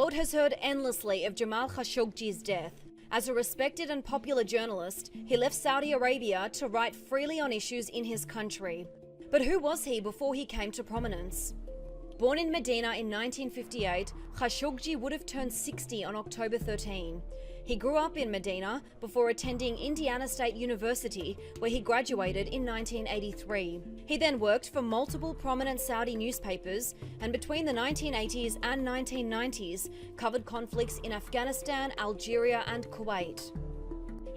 world has heard endlessly of Jamal Khashoggi's death. As a respected and popular journalist, he left Saudi Arabia to write freely on issues in his country. But who was he before he came to prominence? Born in Medina in 1958, Khashoggi would have turned 60 on October 13. He grew up in Medina before attending Indiana State University, where he graduated in 1983. He then worked for multiple prominent Saudi newspapers, and between the 1980s and 1990s covered conflicts in Afghanistan, Algeria and Kuwait.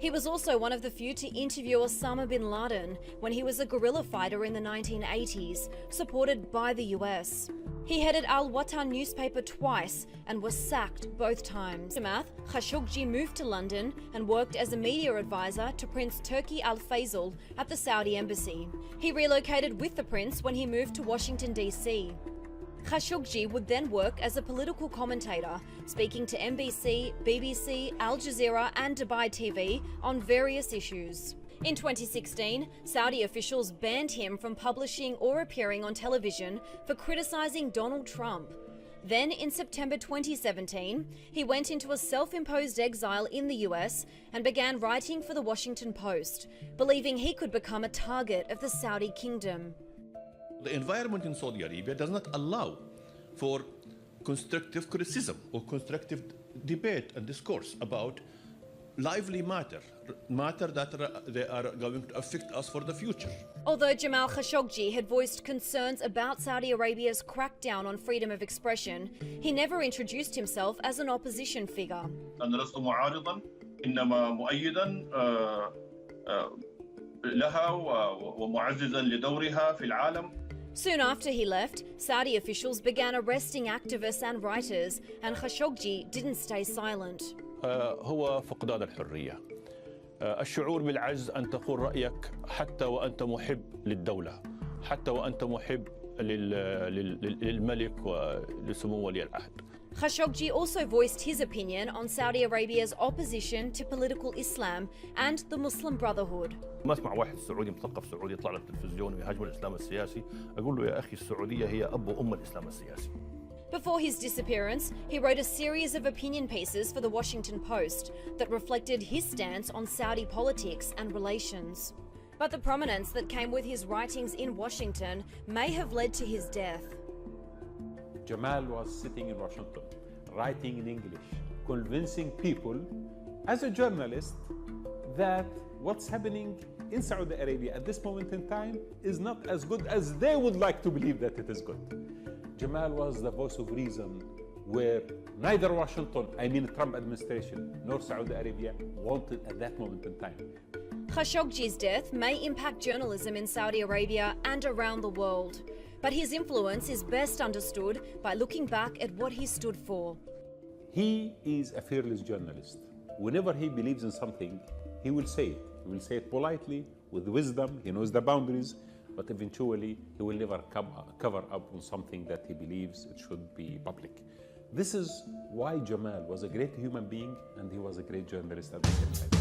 He was also one of the few to interview Osama bin Laden when he was a guerrilla fighter in the 1980s, supported by the US. He headed Al Watan newspaper twice and was sacked both times. Aftermath, Khashoggi moved to London and worked as a media advisor to Prince Turki Al Faisal at the Saudi embassy. He relocated with the prince when he moved to Washington, D.C. Khashoggi would then work as a political commentator, speaking to NBC, BBC, Al Jazeera and Dubai TV on various issues. In 2016, Saudi officials banned him from publishing or appearing on television for criticizing Donald Trump. Then, in September 2017, he went into a self-imposed exile in the US and began writing for the Washington Post, believing he could become a target of the Saudi kingdom. The environment in Saudi Arabia does not allow for constructive criticism or constructive debate and discourse about lively matter that they are going to affect us for the future. Although Jamal Khashoggi had voiced concerns about Saudi Arabia's crackdown on freedom of expression, he never introduced himself as an opposition figure. أنا لست معارضا إنما مؤيدا لها ومعززا لدورها في العالم. Soon after he left, Saudi officials began arresting activists and writers, and Khashoggi didn't stay silent. هو فقدان الحرية، الشعور بالعجز أن تقول رأيك حتى وأنت محب للدولة، حتى وأنت محب للملك ولسمو ولي العهد. Khashoggi also voiced his opinion on Saudi Arabia's opposition to political Islam and the Muslim Brotherhood. ما اسمع واحد سعودي مثقف سعودي يطلع على التلفزيون ويهاجم الإسلام السياسي، أقول له يا أخي السعودية هي أب وأم الإسلام السياسي. Before his disappearance, he wrote a series of opinion pieces for the Washington Post that reflected his stance on Saudi politics and relations. But the prominence that came with his writings in Washington may have led to his death. Jamal was sitting in Washington, writing in English, convincing people as a journalist that what's happening in Saudi Arabia at this moment in time is not as good as they would like to believe that it is good. Jamal was the voice of reason where neither Washington, I mean the Trump administration, nor Saudi Arabia wanted at that moment in time. Khashoggi's death may impact journalism in Saudi Arabia and around the world, but his influence is best understood by looking back at what he stood for. He is a fearless journalist. Whenever he believes in something, he will say it. He will say it politely, with wisdom, he knows the boundaries, but eventually he will never cover up on something that he believes it should be public. This is why Jamal was a great human being and he was a great journalist at the same time.